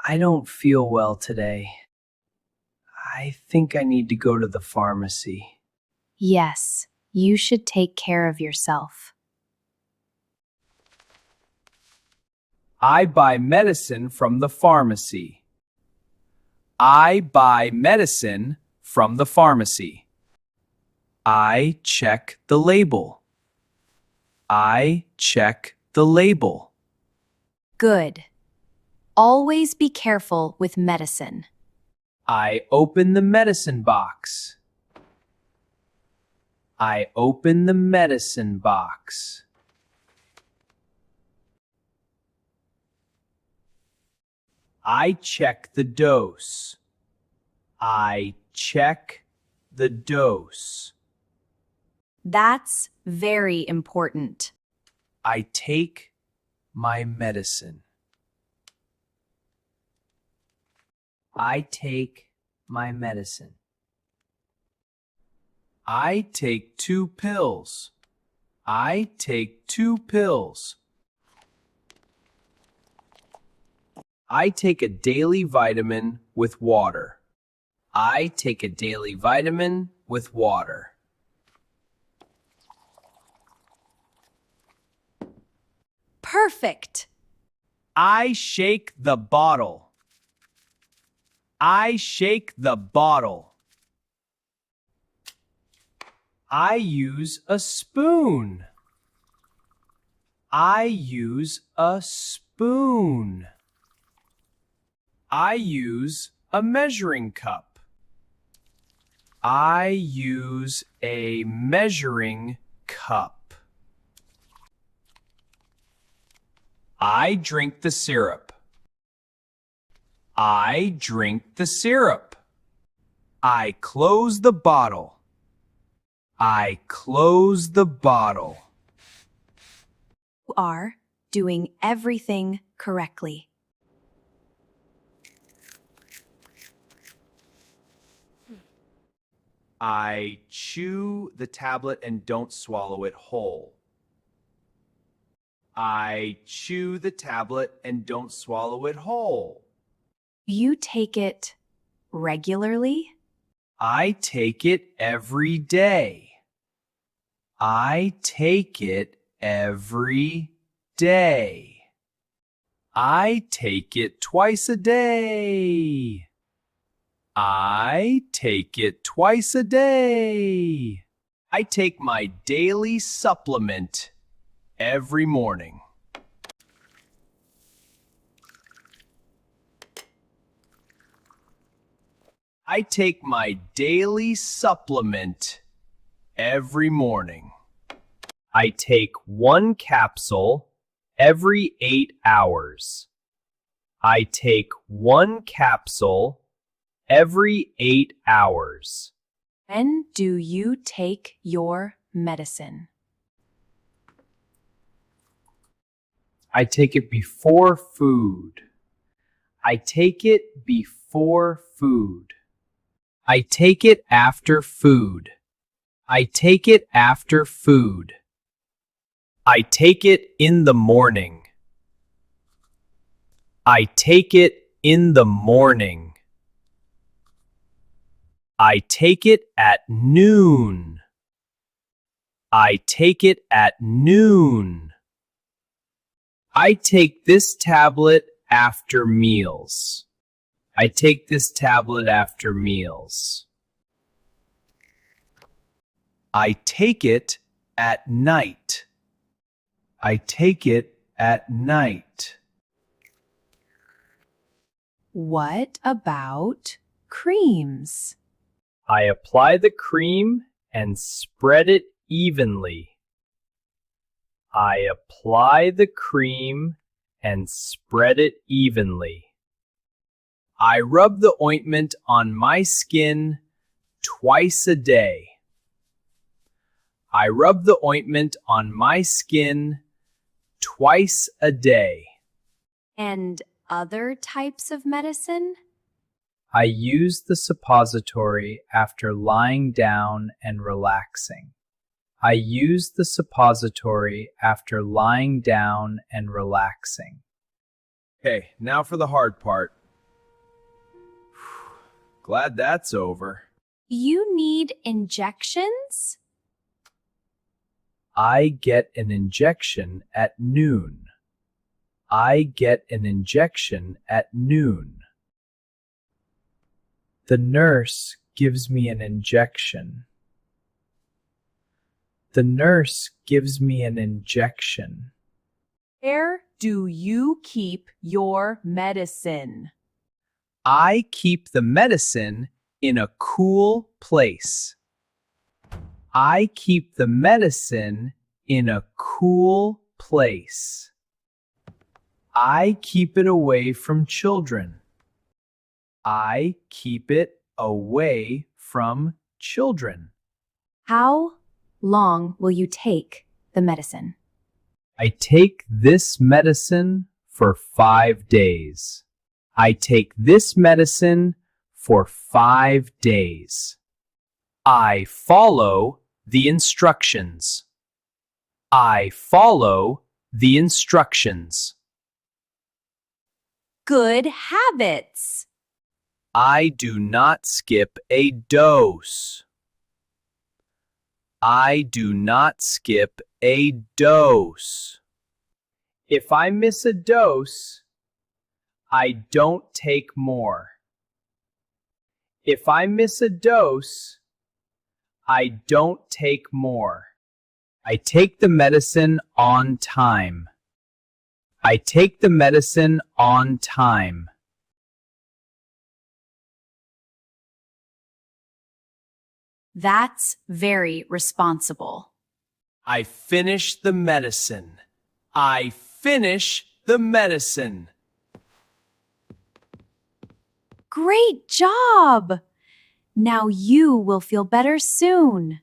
I don't feel well today. I think I need to go to the pharmacy. Yes, you should take care of yourself. I buy medicine from the pharmacy. I buy medicine from the pharmacy. I check the label. I check the label. Good. Always be careful with medicine. I open the medicine box. I open the medicine box. I check the dose. I check the dose. That's very important. I take my medicine. I take my medicine. I take 2 pills. I take 2 pills. I take a daily vitamin with water. I take a daily vitamin with water. Perfect. I shake the bottle. I shake the bottle. I use a spoon. I use a spoon. I use a measuring cup. I use a measuring cup. I drink the syrup. I drink the syrup. I close the bottle. I close the bottle. You are doing everything correctly. I chew the tablet and don't swallow it whole. I chew the tablet and don't swallow it whole. You take it regularly? I take it every day. I take it every day. I take it twice a day. I take it twice a day. I take my daily supplement every morning. I take my daily supplement every morning. I take 1 capsule every 8 hours. I take 1 capsule every 8 hours. When do you take your medicine? I take it before food. I take it before food. I take it after food. I take it after food. I take it in the morning. I take it in the morning. I take it at noon. I take it at noon. I take this tablet after meals. I take this tablet after meals. I take it at night. I take it at night. What about creams? I apply the cream and spread it evenly. I apply the cream and spread it evenly. I rub the ointment on my skin twice a day. I rub the ointment on my skin twice a day. And other types of medicine? I use the suppository after lying down and relaxing. I use the suppository after lying down and relaxing. Okay, now for the hard part. glad that's over. You need injections? I get an injection at noon. I get an injection at noon. The nurse gives me an injection. The nurse gives me an injection. Where do you keep your medicine? I keep the medicine in a cool place. I keep the medicine in a cool place. I keep it away from children. I keep it away from children. How long will you take the medicine? I take this medicine for 5 days. I take this medicine for 5 days. I follow the instructions. I follow the instructions. Good habits. I do not skip a dose. I do not skip a dose. If I miss a dose, I don't take more. If I miss a dose, I don't take more. I take the medicine on time. I take the medicine on time. That's very responsible. I finish the medicine. I finish the medicine. Great job! Now you will feel better soon.